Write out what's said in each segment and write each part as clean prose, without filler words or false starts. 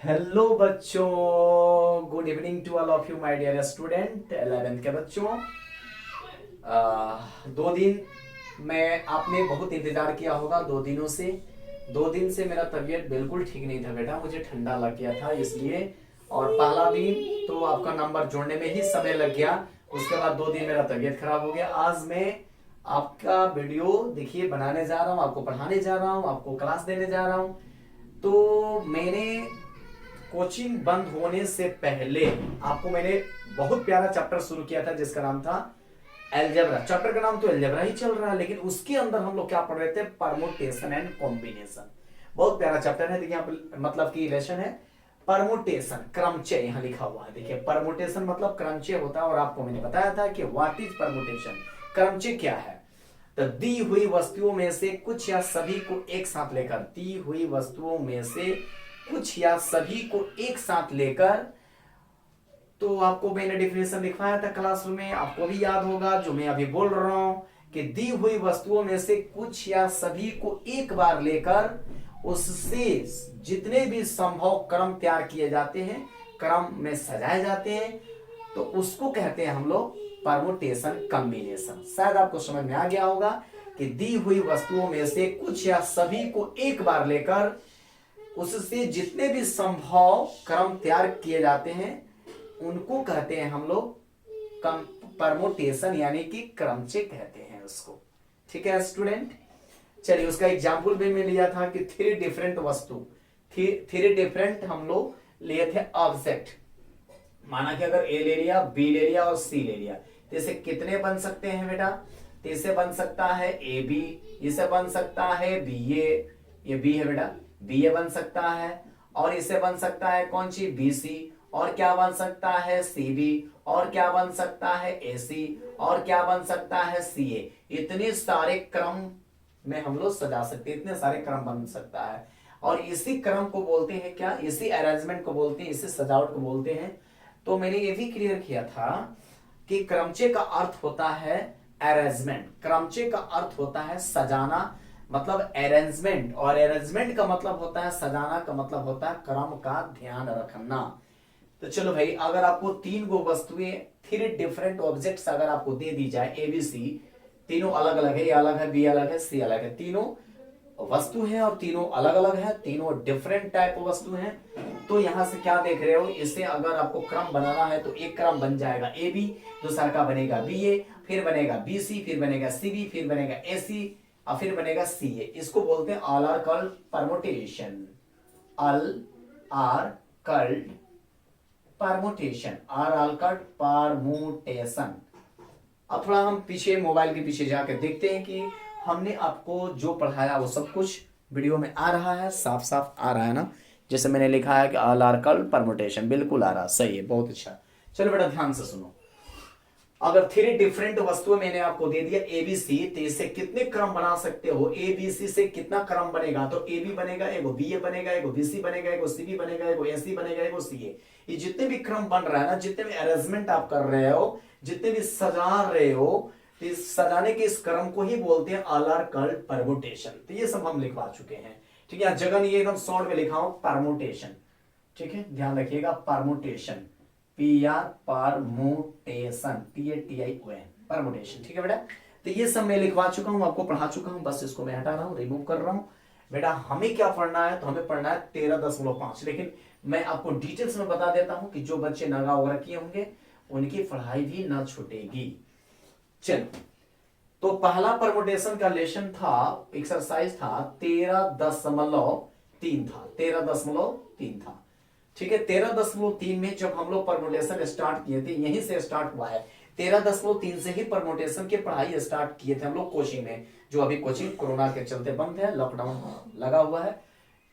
Hello बच्चों, good evening to all of you my dear student 11th के बच्चों। 2 दिन में आपने बहुत इंतजार किया होगा। 2 दिनों से 2 दिन से मेरा तबीयत बिल्कुल ठीक नहीं था बेटा, मुझे ठंडा लग गया था इसलिए। और पहला दिन तो आपका नंबर जोड़ने में ही समय लग गया, उसके बाद 2 दिन मेरा तबीयत खराब हो गया। आज मैं आपका वीडियो देखिए बनाने जा रहा हूँ, आपको पढ़ाने जा रहा हूँ, आपको क्लास देने जा रहा हूँ। तो मैंने कोचिंग बंद होने से पहले आपको मैंने बहुत प्यारा चैप्टर शुरू किया था जिसका नाम था एलजेब्रा। चैप्टर का नाम तो एलजेब्रा ही चल रहा है, लेकिन उसके अंदर हम लोग क्या पढ़ रहे थे, परमुटेशन एंड कॉम्बिनेशन। बहुत प्यारा चैप्टर है। देखिए यहाँ पे मतलब की लेसन है परमुटेशन, क्रमचय यहाँ लिखा हुआ है। देखिए परमुटेशन मतलब क्रमचय होता है, और आपको मैंने बताया था कि व्हाट इज परमुटेशन, क्रमचय क्या है। तो दी हुई वस्तुओं में से कुछ या सभी को एक साथ लेकर, दी हुई वस्तुओं में से कुछ या सभी को एक साथ लेकर, तो आपको मैंने डिफिनेशन लिखवाया था क्लासरूम में, आपको भी याद होगा जो मैं अभी बोल रहा हूं कि दी हुई वस्तुओं में से कुछ या सभी को एक बार लेकर उससे जितने भी संभव क्रम तैयार किए जाते हैं, क्रम में सजाए जाते हैं, तो उसको कहते हैं हम लोग परमुटेशन कॉम्बिनेशन। शायद आपको समझ में आ गया होगा कि दी हुई वस्तुओं में से कुछ या सभी को एक बार लेकर उससे जितने भी संभव क्रम तैयार किए जाते हैं उनको कहते हैं हम लोग परमुटेशन, यानी कि क्रमचय कहते हैं उसको। ठीक है स्टूडेंट, चलिए उसका एग्जाम्पल भी मैं लिया था कि थ्री डिफरेंट वस्तु, थ्री डिफरेंट हम लोग लिए थे ऑब्जेक्ट। माना कि अगर ए ले लिया, बी ले लिया और सी ले लिया, तो इसे कितने बन सकते हैं बेटा। तो इसे बन सकता है ए बी, इसे बन सकता है बी ए, ये बी है बेटा, बी ए बन सकता है। और इसे बन सकता है कौन सी, बी सी। और क्या बन सकता है, सी बी। और क्या बन सकता है, ए सी। और क्या बन सकता है, सी ए। इतने सारे क्रम में हम लोग सजा सकते हैं, इतने सारे क्रम बन सकता है। और इसी क्रम को बोलते हैं क्या, इसी अरेंजमेंट को बोलते हैं, इसी सजावट को बोलते हैं। तो मैंने ये भी क्लियर किया था कि क्रमचय का अर्थ होता है अरेंजमेंट, क्रमचय का अर्थ होता है सजाना, मतलब अरेंजमेंट। और अरेंजमेंट का मतलब होता है सजाना, का मतलब होता है क्रम का ध्यान रखना। तो चलो भाई, अगर आपको 3 गो वस्तुएं, थ्री डिफरेंट ऑब्जेक्ट्स अगर आपको दे दी जाए ए बी सी, तीनों अलग अलग है, ए अलग है, बी अलग है, सी अलग है, तीनों वस्तु है और तीनों अलग अलग है, तीनों डिफरेंट टाइप वस्तु है। तो यहां से क्या देख रहे हो, इसे अगर आपको क्रम बनाना है तो एक क्रम बन जाएगा ए बी, दूसरा का बनेगा बी ए, फिर बनेगा बी सी, फिर बनेगा सी बी, फिर बनेगा ए सी, और फिर बनेगा सी ए। इसको बोलते हैं all are called permutation, all are called permutation, are called permutation. अब थोड़ा हम पीछे मोबाइल के पीछे जाकर देखते हैं कि हमने आपको जो पढ़ाया वो सब कुछ वीडियो में आ रहा है, साफ साफ आ रहा है ना। जैसे मैंने लिखा है कि ऑल आर कॉल्ड परमुटेशन, बिल्कुल आ रहा, सही है, बहुत अच्छा। चलो बेटा ध्यान से सुनो, अगर थ्री डिफरेंट वस्तुएं मैंने आपको दे दिया ए बी सी, तो इससे कितने क्रम बना सकते हो, ए बी सी से कितना क्रम बनेगा, तो ए बी बनेगा, एगो बी ए बनेगा, एगो बी सी बनेगा, एगो सी बी बनेगा, एगो ए सी बनेगा, एगो सी ए। ये जितने भी क्रम बन रहा है ना, जितने भी अरेंजमेंट आप कर रहे हो, जितने भी सजा रहे हो, तो इस सजाने के इस क्रम को ही बोलते हैं ऑल आर कॉल्ड परमुटेशन। तो ये सब हम लिखवा चुके हैं। ठीक है, जगह नहीं, एकदम शॉर्ट में लिखा हूं परमुटेशन। ठीक है, ध्यान रखिएगा, permutation, P R permutation, P A T I O N, permutation. ठीक है बेटा, तो ये सब मैं लिखवा चुका हूं, आपको पढ़ा चुका हूं, बस इसको मैं हटा रहा हूं, रिमूव कर रहा हूं। बेटा हमें क्या पढ़ना है, तो हमें पढ़ना है 13.5, लेकिन मैं आपको डिटेल्स में बता देता हूं कि जो बच्चे नगा वगैरह किए होंगे उनकी पढ़ाई भी ना छूटेगी। चलो, तो पहला परमुटेशन का लेसन था, एक्सरसाइज था 13.3 था, 13.3 था। ठीक है, 13.3 में जब हम लोग परमुटेशन स्टार्ट किए थे, यहीं से स्टार्ट हुआ है। 13.3 से ही परमुटेशन की पढ़ाई स्टार्ट किए थे हम लोग कोचिंग में, जो अभी कोचिंग कोरोना के चलते बंद है, लॉकडाउन लगा हुआ है,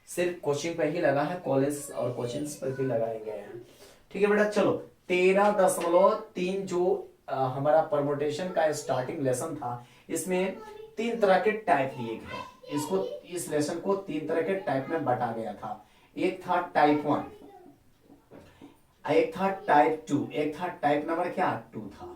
सिर्फ कोचिंग पे ही लगा है, कॉलेज और कोचिंग पर भी लगाए गए हैं। ठीक है बेटा, चलो 13.3 जो हमारा परमुटेशन का स्टार्टिंग लेसन था, इसमें 3 तरह के टाइप दिए गए। इसको, इस लेसन को 3 तरह के टाइप में बांटा गया था। एक था टाइप 1, एक था टाइप 2, एक था टाइप नंबर क्या 2 था,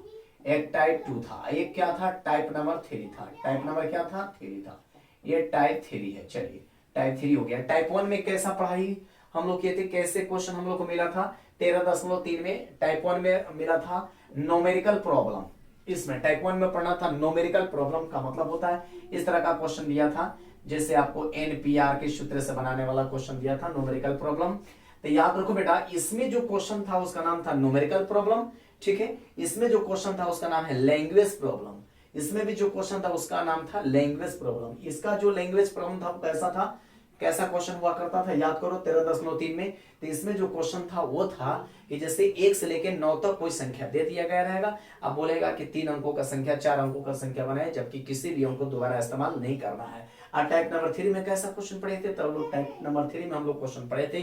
एक टाइप 2 था, एक क्या था टाइप नंबर 3 था, टाइप नंबर क्या था 3 था, ये टाइप 3 है। चलिए टाइप 3 हो गया। टाइप 1 में कैसा पढ़ाई हम लोग किए थे। कैसे क्वेश्चन हम लोग को मिला था 13.3 में, टाइप 1 में मिला था न्यूमेरिकल प्रॉब्लम। इसमें टाइप 1 में पढ़ना था न्यूमेरिकल प्रॉब्लम का मतलब होता है इस तरह का क्वेश्चन दिया था, जैसे आपको एनपीआर के सूत्र से बनाने वाला क्वेश्चन दिया था न्यूमेरिकल प्रॉब्लम। तो याद रखो बेटा, इसमें जो क्वेश्चन था उसका नाम था न्यूमेरिकल प्रॉब्लम, ठीक है। इसमें जो क्वेश्चन था उसका नाम है लैंग्वेज प्रॉब्लम। इसमें भी जो क्वेश्चन था उसका नाम था लैंग्वेज प्रॉब्लम। इसका जो लैंग्वेज प्रॉब्लम था वो कैसा था, कैसा क्वेश्चन हुआ करता था, याद करो 13.3 में। तो इसमें जो क्वेश्चन था वो था कि जैसे 1 से लेकर 9 तक कोई संख्या दे दिया गया रहेगा, अब बोलेगा कि 3 अंकों का संख्या 4 अंकों का संख्या बनाए, जबकि किसी भी अंक को दोबारा इस्तेमाल नहीं करना है। और टाइप नंबर 3 में कैसा क्वेश्चन पढ़े थे, तब लोग टाइप नंबर 3 में हम लोग क्वेश्चन पढ़े थे,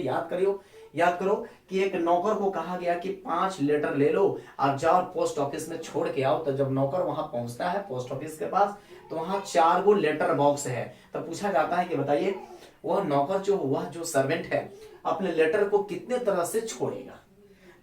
याद करो कि एक नौकर को कहा गया कि 5 लेटर ले लो, आप जाओ पोस्ट ऑफिस में छोड़ के आओ। तो जब नौकर वहां पहुंचता है पोस्ट ऑफिस के पास, तो वहां 4 गो लेटर बॉक्स है। तो पूछा जाता है कि बताइए वह नौकर वह जो सर्वेंट है अपने लेटर को कितने तरह से छोड़ेगा।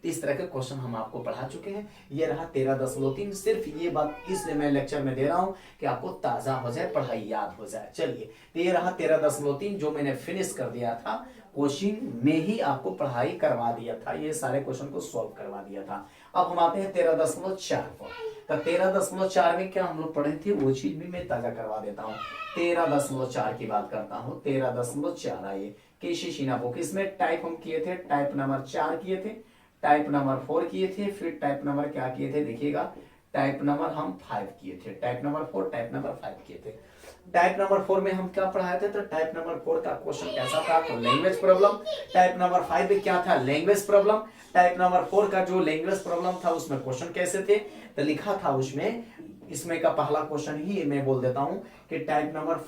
तो इस तरह के क्वेश्चन हम आपको पढ़ा चुके हैं। ये रहा 13.3। सिर्फ ये बात इसलिए मैं लेक्चर में दे रहा हूं कि आपको ताजा हो जाए, पढ़ाई याद हो जाए। चलिए, तो ये रहा 13.3 जो मैंने फिनिश कर दिया था, कोचिंग में ही आपको पढ़ाई करवा दिया था, ये सारे क्वेश्चन को सॉल्व करवा दिया था। अब हम आते हैं 13.4 पर। तो 13.4 में क्या हम लोग पढ़े थे वो चीज भी मैं ताजा करवा देता हूँ। 13.4 की बात करता हूँ। 13.4 आइए केसी शीना बुक। इसमें टाइप हम किए थे, टाइप नंबर 4 किए थे, टाइप नंबर 4 किए थे, फिर टाइप नंबर क्या किए थे देखिएगा, टाइप नंबर हम 5 किए थे, टाइप नंबर 4, टाइप नंबर 5 किए थे। टाइप नंबर 4 में हम क्या पढ़ाए थे, तो टाइप नंबर 4 का क्वेश्चन कैसा था, तो लैंग्वेज प्रॉब्लम। टाइप नंबर 5 में क्या था, लैंग्वेज प्रॉब्लम। टाइप नंबर 4 का जो लैंग्वेज प्रॉब्लम था उसमें क्वेश्चन कैसे थे, तो लिखा था उसमें, इसमें का पहला क्वेश्चन ही मैं बोल देता हूं कि टाइप नंबर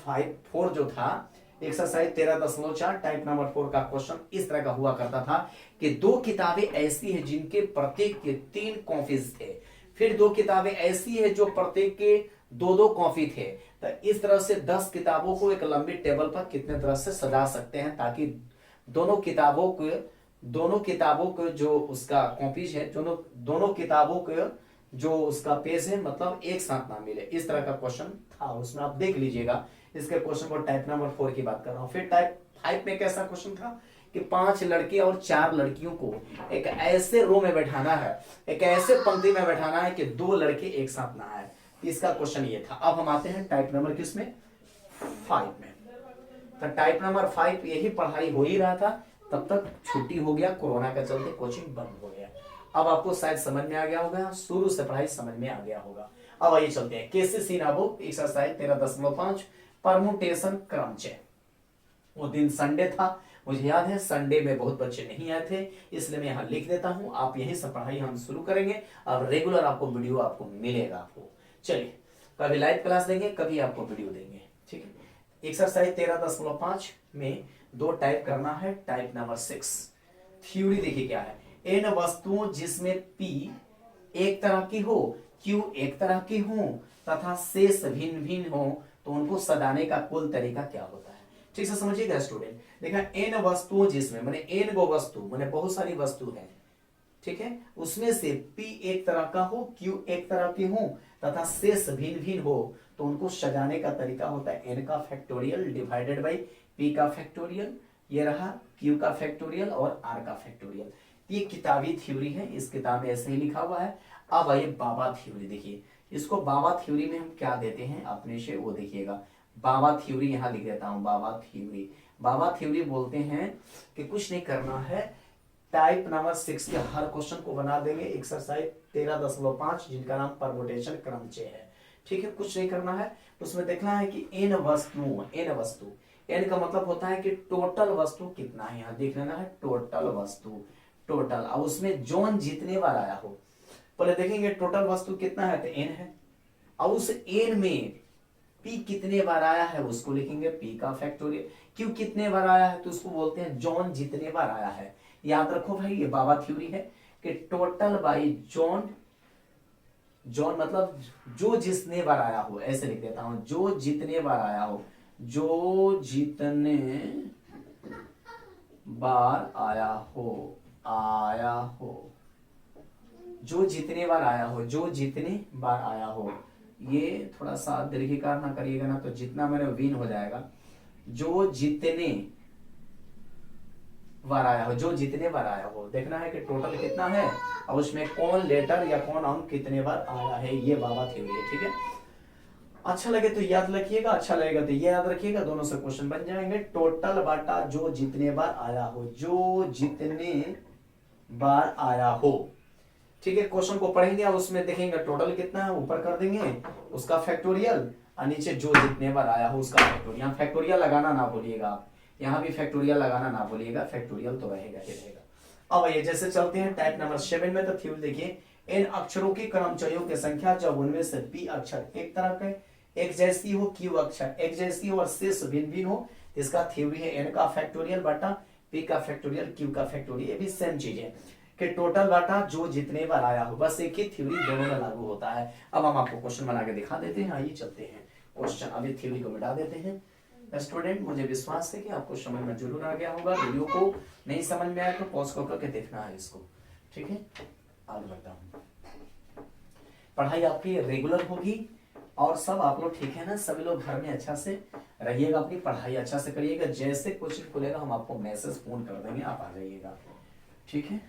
4 जो था एक्सरसाइज 13.4 टाइप नंबर 4 का क्वेश्चन इस तरह का हुआ करता था कि 2 किताबें ऐसी हैं जिनके प्रत्येक के 3 कॉपीज थे, फिर 2 किताबें ऐसी है जो प्रत्येक के 2-2 कॉपी थे। तो इस तरह से 10 किताबों को एक लंबी टेबल पर कितने तरह से सजा सकते हैं, ताकि दोनों किताबों को जो उसका कॉपीज है, दोनों किताबों के जो उसका पेज है मतलब एक साथ ना मिले, इस तरह का क्वेश्चन था उसमें, आप देख लीजिएगा इसके क्वेश्चन को। टाइप नंबर 4 की बात कर रहा हूं। फिर टाइप 5 में कैसा क्वेश्चन था कि 5 लड़के और 4 लड़कियों को एक ऐसे रो में बैठाना है, एक ऐसे पंक्ति में बैठाना है कि 2 लड़के एक साथ ना आए, इसका क्वेश्चन ये था। अब हम आते हैं टाइप नंबर किसमें, 5 में। तो टाइप नंबर 5 यही पढ़ाई हो ही रहा था, तब तक छुट्टी हो गया, कोरोना के चलते कोचिंग बंद हो गया। अब आपको शायद समझ में आ गया होगा, शुरू से पढ़ाई समझ में आ गया होगा। अब आइए चलते हैं केसी शीना बुक एक्सरसाइज 13.5 परमुटेशन क्रमचय। वो दिन संडे था, मुझे याद है संडे में बहुत बच्चे नहीं आए थे, इसलिए मैं यहाँ लिख देता हूँ। आप यहीं से पढ़ाई हम शुरू करेंगे, अब रेगुलर आपको वीडियो आपको मिलेगा आपको। चलिए, कभी लाइव क्लास देंगे, कभी आपको वीडियो देंगे, ठीक है। एक्सरसाइज 13.5 में 2 टाइप करना है। टाइप नंबर 6 थ्योरी देखिए क्या है, इन वस्तुओं जिसमें P एक तरह की हो, Q एक तरह की हो तथा शेष भिन्न भिन्न हो, तो उनको सजाने का कुल तरीका क्या होता है। ठीक से समझिएगा स्टूडेंट। देखा, इन वस्तुओं जिसमें माने n गो वस्तु माने बहुत सारी वस्तु है, ठीक है, उसमें से P एक तरह का हो, Q एक तरह की हो तथा शेष भिन्न भिन्न हो, तो उनको सजाने का तरीका होता है n का फैक्टोरियल डिवाइडेड बाई P का फैक्टोरियल, ये रहा Q का फैक्टोरियल और R का फैक्टोरियल। ये किताबी थ्योरी है, इस किताब में ऐसे ही लिखा हुआ है। अब आइए बाबा थ्योरी देखिए, इसको बाबा थ्योरी में हम क्या देते हैं अपने से वो देखिएगा। बाबा थ्योरी यहाँ लिख देता हूं, बाबा थ्योरी। बाबा थ्योरी बोलते हैं कि कुछ नहीं करना है, टाइप नंबर 6 के हर क्वेश्चन को बना देंगे एक्सरसाइज 13.5 जिनका नाम परमुटेशन क्रमचय है, ठीक है। कुछ नहीं करना है, उसमें देखना है कि n वस्तु n का मतलब होता है कि टोटल वस्तु कितना है, यहाँ देख लेना है टोटल वस्तु, टोटल। अब उसमें जोन जितने बार आया हो, पहले देखेंगे टोटल वस्तु कितना है, तो n है। अब उस n में p कितने बार आया है उसको लिखेंगे p का फैक्टोरियल। q कितने बार आया है तो उसको बोलते हैं जोन जितने बार आया है। याद रखो भाई, ये बाबा थ्योरी है कि टोटल बाई जोन, जोन मतलब जो जितने बार आया हो, ऐसे लिख देता हूं, जो जितने बार आया हो, जो जितने बार आया हो, जो जितने बार आया हो, जो जितने बार आया हो। ये थोड़ा सा दीर्घिकार ना करिएगा ना, तो जितना मेरे विन हो जाएगा। जो जितने बार आया हो, जो जितने बार आया हो। देखना है कि टोटल कितना है और उसमें कौन लेटर या कौन अंक कितने बार आया है, ये बाबा थ्योरी है। ठीक है, अच्छा लगे तो याद रखिएगा, अच्छा लगेगा तो ये याद रखिएगा, दोनों से क्वेश्चन बन जाएंगे। टोटल बाटा जो जितने बार आया हो, जो जितने बार आया हो। ठीक है, क्वेश्चन को पढ़ेंगे और उसमें देखेंगे टोटल कितना है, ऊपर कर देंगे उसका फैक्टोरियल और नीचे जो जितने बार आया हो उसका फैक्टोरियल। फैक्टोरियल लगाना ना भूलिएगा आप, यहाँ भी फैक्टोरियल लगाना ना भूलिएगा, फैक्टोरियल तो रहेगा ही रहेगा। अब ये जैसे चलते हैं टाइप नंबर 7 में, तो थ्योरी देखिए, इन अक्षरों की क्रमचयों की संख्या जब उनमें से पी अक्षर एक तरह के एक जैसी हो, क्यू अक्षर एक जैसी हो और शेष भिन्न भिन्न हो, इसका थ्योरी है एन का फैक्टोरियल बटा पी का फैक्टोरियल क्यू का फैक्टोरियल। ये भी सेम चीज है कि टोटल बाटा जो जितने बार आया हो, बस एक ही थ्योरी दोनों में लागू होता है। अब हम आपको क्वेश्चन बना के दिखा देते हैं, आइए चलते हैं क्वेश्चन, अभी थ्योरी को मिटा देते हैं। स्टूडेंट, मुझे विश्वास है कि आपको समझ में जरूर आ गया होगा। वीडियो को नहीं समझ में आया तो पॉज करके देखना है इसको। ठीक है, आगे बढ़ता हूँ। पढ़ाई आपकी रेगुलर होगी और सब आप लोग ठीक है ना, सभी लोग घर में अच्छा से रहिएगा, अपनी पढ़ाई अच्छा से करिएगा। जैसे क्वेश्चन खुलेगा हम आपको मैसेज फोन कर देंगे, आप आ जाइएगा। ठीक है,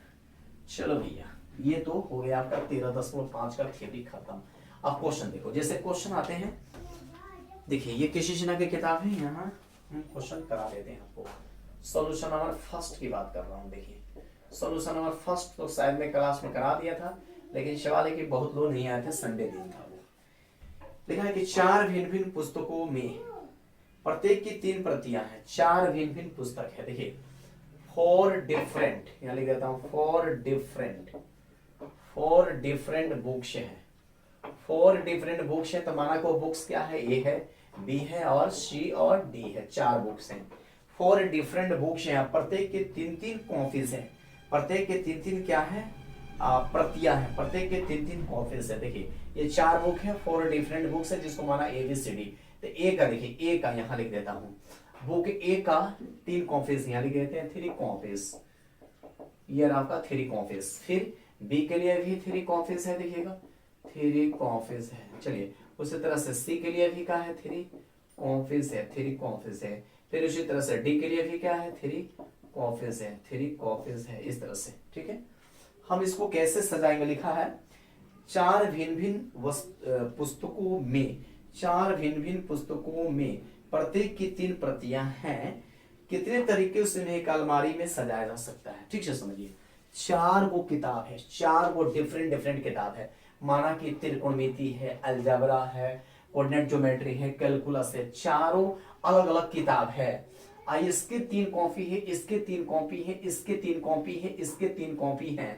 चलो भैया, ये तो हो गया आपका 13.5 का थ्योरी खत्म। अब क्वेश्चन देखो, जैसे क्वेश्चन आते हैं, देखिए ये किसी सिन्हा की किताब है, यहाँ हम क्वेश्चन करा देते हैं आपको। सॉल्यूशन नंबर फर्स्ट की बात कर रहा हूँ। देखिए सॉल्यूशन नंबर फर्स्ट तो शायद मैं क्लास में करा दिया था, लेकिन सवाल है कि बहुत लोग नहीं आए थे, संडे दिन था वो। लिखा है कि 4 भिन्न भिन्न पुस्तकों में प्रत्येक की 3 प्रतियां हैं। 4 भिन्न भिन्न पुस्तक है। देखिए 4 डिफरेंट, यहाँ लिख देता हूँ 4 डिफरेंट बुक्स है। 4 डिफरेंट बुक्स है, तो माना को बुक्स क्या है, ए है, बी है और सी और डी है, 4 बुक्स हैं। 4 डिफरेंट बुक्स हैं, प्रत्येक के 3-3 कॉपीज हैं। प्रत्येक के 3-3 क्या है, प्रतियां हैं, प्रत्येक के 3-3 कॉपीज है। देखिए ये 4 बुक है, 4 डिफरेंट बुक्स है, जिसको माना ए बी सी डी। तो ए का देखिए, ए का यहाँ लिख देता हूँ, बुक ए का 3 कॉपीज यहाँ लिख देते हैं, 3 कॉपीज, ये आपका 3 कॉपीज। फिर बी के लिए भी 3 कॉपीज है, देखिएगा 3 कॉपीज है। चलिए उसी तरह से सी के लिए भी क्या है, 3 कॉपीज है, 3 कॉपीज है। फिर उसी तरह से डी के लिए भी क्या है, 3 कॉपीज है, 3 कॉपीज है, इस तरह से। ठीक है, हम इसको कैसे सजाएंगे, लिखा है 4 भिन्न भिन्न पुस्तकों में, 4 भिन्न भिन्न पुस्तकों में प्रत्येक की 3 प्रतियां हैं। कितने तरीके से इन्हें एक अलमारी में सजाया जा सकता है। ठीक से समझिए, 4 वो किताब है, 4 वो डिफरेंट किताब है। माना कि त्रिकोणमिति है, अलजेब्रा है, कोऑर्डिनेट ज्योमेट्री है, कैलकुलस है, चारों अलग अलग किताब है। इसके 3 कॉपी है, इसके 3 कॉपी है, इसके 3 कॉपी है, इसके 3 कॉपी है।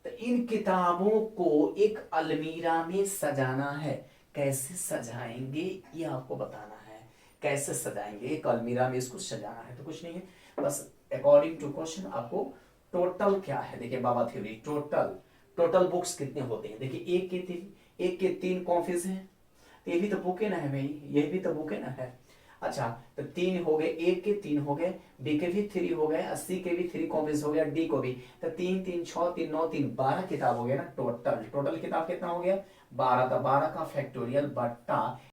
तो इन किताबों को एक अलमीरा में सजाना है। कैसे सजाएंगे ये आपको बताना है, कैसे सजाएंगे, एक अलमीरा में इसको सजाना है। तो कुछ नहीं है, बस अकॉर्डिंग टू क्वेश्चन आपको टोटल क्या है, देखिए बाबा थ्योरी, टोटल बुक्स कितने होते हैं। देखिए एक के 3 कॉपीज हैं, ये भी तो बुक है ना है भाई, ये भी तो बुक है ना है। अच्छा, तो 3 हो गए, एक के 3 हो गए, बी के भी 3 हो गए, 80 के भी 3 कॉपीज हो गया, डी को भी। तो 3 3 6 3 9 3 12 किताब हो गया ना। टोटल किताब कितना हो गया, 12। तो 12 का फैक्टोरियल बट्टा